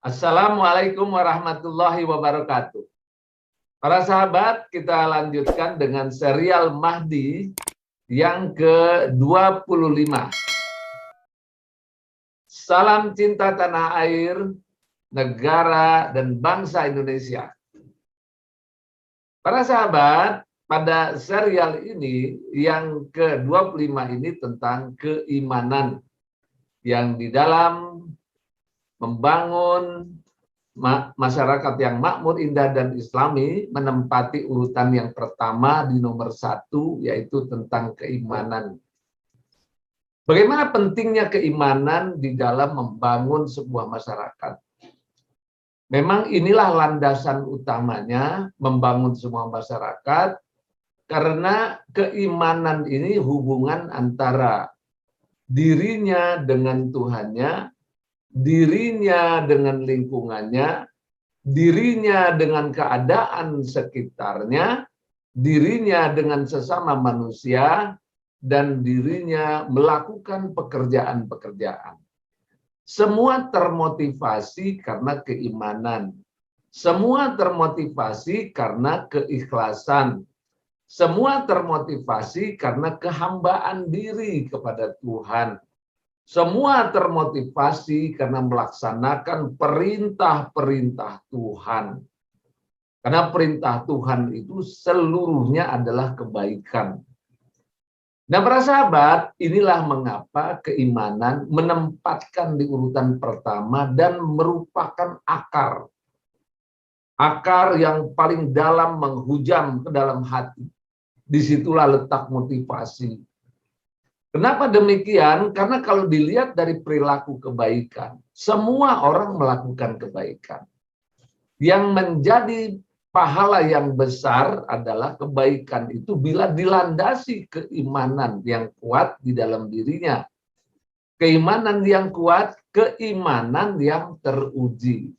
Assalamualaikum warahmatullahi wabarakatuh. Para sahabat, kita lanjutkan dengan serial Mahdi yang ke-25. Salam cinta tanah air, negara, dan bangsa Indonesia. Para sahabat, pada serial ini yang ke-25 ini tentang keimanan yang di dalam membangun masyarakat yang makmur, indah, dan islami menempati urutan yang pertama di nomor 1, yaitu tentang keimanan. Bagaimana pentingnya keimanan di dalam membangun sebuah masyarakat? Memang inilah landasan utamanya membangun sebuah masyarakat, karena keimanan ini hubungan antara dirinya dengan Tuhannya, dirinya dengan lingkungannya, dirinya dengan keadaan sekitarnya, dirinya dengan sesama manusia, dan dirinya melakukan pekerjaan-pekerjaan. Semua termotivasi karena keimanan. Semua termotivasi karena keikhlasan. Semua termotivasi karena kehambaan diri kepada Tuhan. Semua termotivasi karena melaksanakan perintah-perintah Tuhan. Karena perintah Tuhan itu seluruhnya adalah kebaikan. Nah, para sahabat, inilah mengapa keimanan menempatkan di urutan pertama dan merupakan akar. Akar yang paling dalam menghujam ke dalam hati. Disitulah letak motivasi. Kenapa demikian? Karena kalau dilihat dari perilaku kebaikan, semua orang melakukan kebaikan. Yang menjadi pahala yang besar adalah kebaikan itu bila dilandasi keimanan yang kuat di dalam dirinya. Keimanan yang kuat, keimanan yang teruji.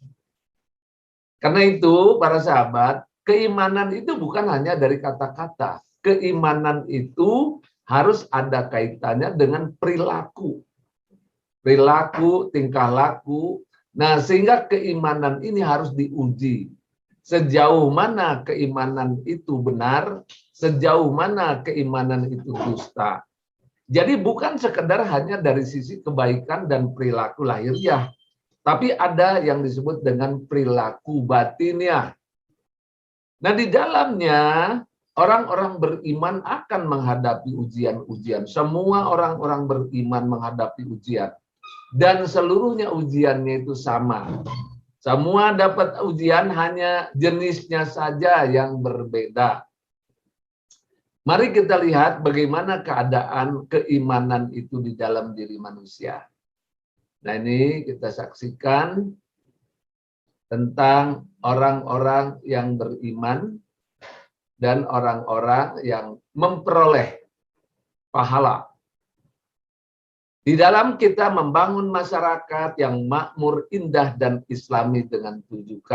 Karena itu, para sahabat, keimanan itu bukan hanya dari kata-kata. Keimanan itu harus ada kaitannya dengan perilaku. Perilaku, tingkah laku. Nah, sehingga keimanan ini harus diuji. Sejauh mana keimanan itu benar, sejauh mana keimanan itu dusta. Jadi bukan sekedar hanya dari sisi kebaikan dan perilaku lahiriah, tapi ada yang disebut dengan perilaku batiniah. Nah, di dalamnya orang-orang beriman akan menghadapi ujian-ujian. Semua orang-orang beriman menghadapi ujian. Dan seluruhnya ujiannya itu sama. Semua dapat ujian, hanya jenisnya saja yang berbeda. Mari kita lihat bagaimana keadaan keimanan itu di dalam diri manusia. Nah, ini kita saksikan tentang orang-orang yang beriman dan orang-orang yang memperoleh pahala. Di dalam kita membangun masyarakat yang makmur, indah, dan islami dengan 7K,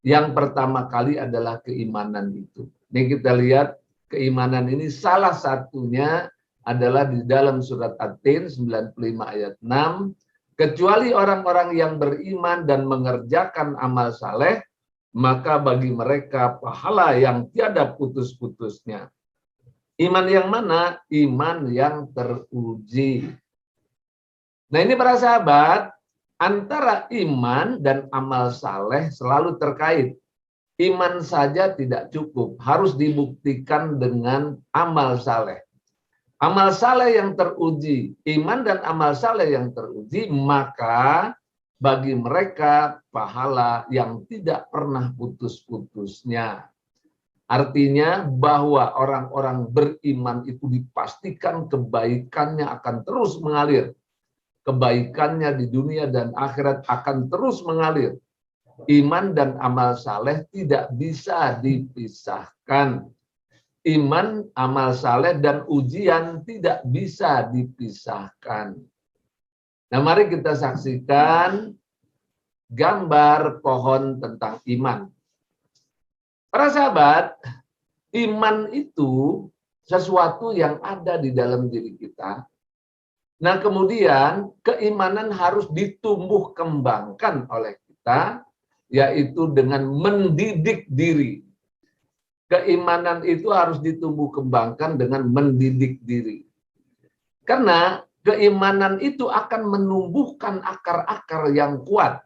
yang pertama kali adalah keimanan itu. Ini kita lihat keimanan ini salah satunya adalah di dalam surat At-Tin 95 ayat 6. Kecuali orang-orang yang beriman dan mengerjakan amal saleh, maka bagi mereka pahala yang tiada putus-putusnya. Iman yang mana? Iman yang teruji. Nah, ini para sahabat, antara iman dan amal saleh selalu terkait. Iman saja tidak cukup, harus dibuktikan dengan amal saleh. Amal saleh yang teruji, iman dan amal saleh yang teruji, maka bagi mereka pahala yang tidak pernah putus-putusnya. Artinya bahwa orang-orang beriman itu dipastikan kebaikannya akan terus mengalir. Kebaikannya di dunia dan akhirat akan terus mengalir. Iman dan amal saleh tidak bisa dipisahkan. Iman, amal saleh, dan ujian tidak bisa dipisahkan. Nah, mari kita saksikan gambar pohon tentang iman. Para sahabat, iman itu sesuatu yang ada di dalam diri kita. Nah, kemudian keimanan harus ditumbuh kembangkan oleh kita. kita, yaitu dengan mendidik diri. Keimanan itu harus ditumbuh kembangkan dengan mendidik diri. Karena keimanan itu akan menumbuhkan akar-akar yang kuat.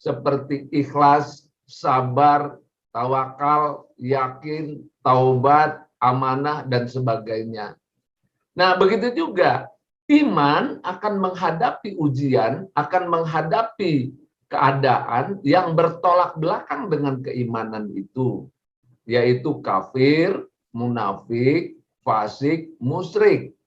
Seperti ikhlas, sabar, tawakal, yakin, taubat, amanah, dan sebagainya. Nah, begitu juga iman akan menghadapi ujian, akan menghadapi keadaan yang bertolak belakang dengan keimanan itu, yaitu kafir, munafik, fasik, musyrik.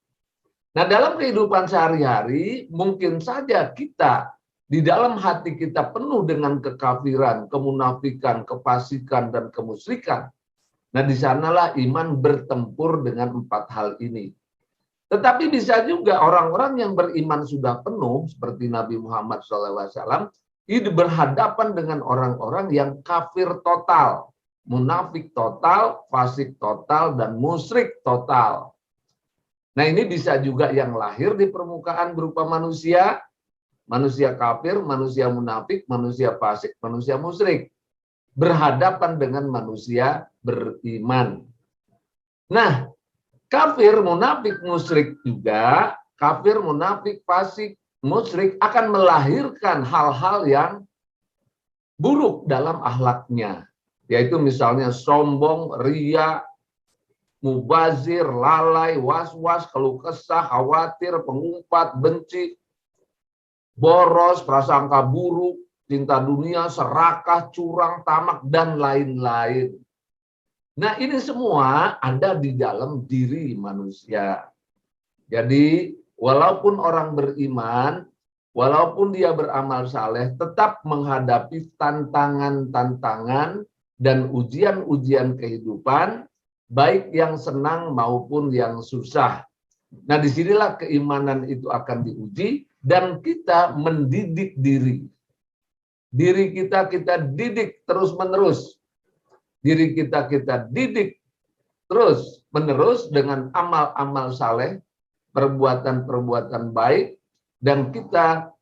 Nah, dalam kehidupan sehari-hari mungkin saja kita di dalam hati kita penuh dengan kekafiran, kemunafikan, kefasikan, dan kemusyrikan. Nah, di sanalah iman bertempur dengan 4 hal ini. Tetapi bisa juga orang-orang yang beriman sudah penuh, seperti Nabi Muhammad SAW, itu berhadapan dengan orang-orang yang kafir total, munafik total, fasik total, dan musyrik total. Nah, ini bisa juga yang lahir di permukaan berupa manusia, manusia kafir, manusia munafik, manusia fasik, manusia musyrik, berhadapan dengan manusia beriman. Nah, kafir, munafik, musyrik juga, kafir, munafik, fasik, musyrik akan melahirkan hal-hal yang buruk dalam akhlaknya, yaitu misalnya sombong, ria, mubazir, lalai, was-was, keluh kesah, khawatir, pengumpat, benci, boros, prasangka buruk, cinta dunia, serakah, curang, tamak, dan lain-lain. Nah, ini semua ada di dalam diri manusia. Jadi, walaupun orang beriman, walaupun dia beramal saleh, tetap menghadapi tantangan-tantangan dan ujian-ujian kehidupan, baik yang senang maupun yang susah. Nah, disinilah keimanan itu akan diuji, dan kita mendidik diri. Diri kita didik terus-menerus. Diri kita didik terus-menerus dengan amal-amal saleh, perbuatan-perbuatan baik, dan kita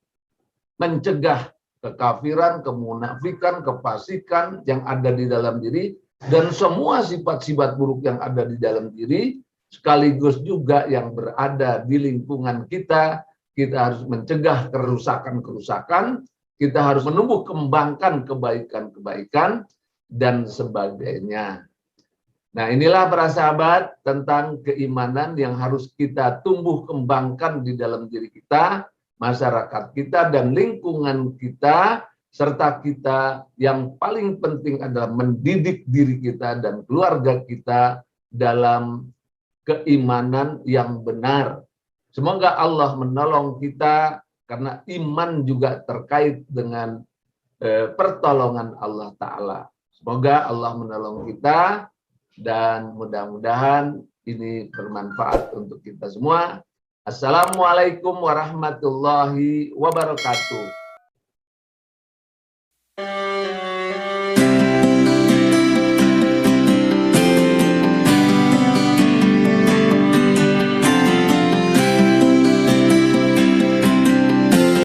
mencegah kekafiran, kemunafikan, kefasikan yang ada di dalam diri, dan semua sifat-sifat buruk yang ada di dalam diri, sekaligus juga yang berada di lingkungan kita. Kita harus mencegah kerusakan-kerusakan, kita harus menumbuh kembangkan kebaikan-kebaikan, dan sebagainya. Nah, inilah para sahabat tentang keimanan yang harus kita tumbuh kembangkan di dalam diri kita, masyarakat kita, dan lingkungan kita, serta kita yang paling penting adalah mendidik diri kita dan keluarga kita dalam keimanan yang benar. Semoga Allah menolong kita, karena iman juga terkait dengan pertolongan Allah Ta'ala. Semoga Allah menolong kita, dan mudah-mudahan ini bermanfaat untuk kita semua. Assalamualaikum warahmatullahi wabarakatuh.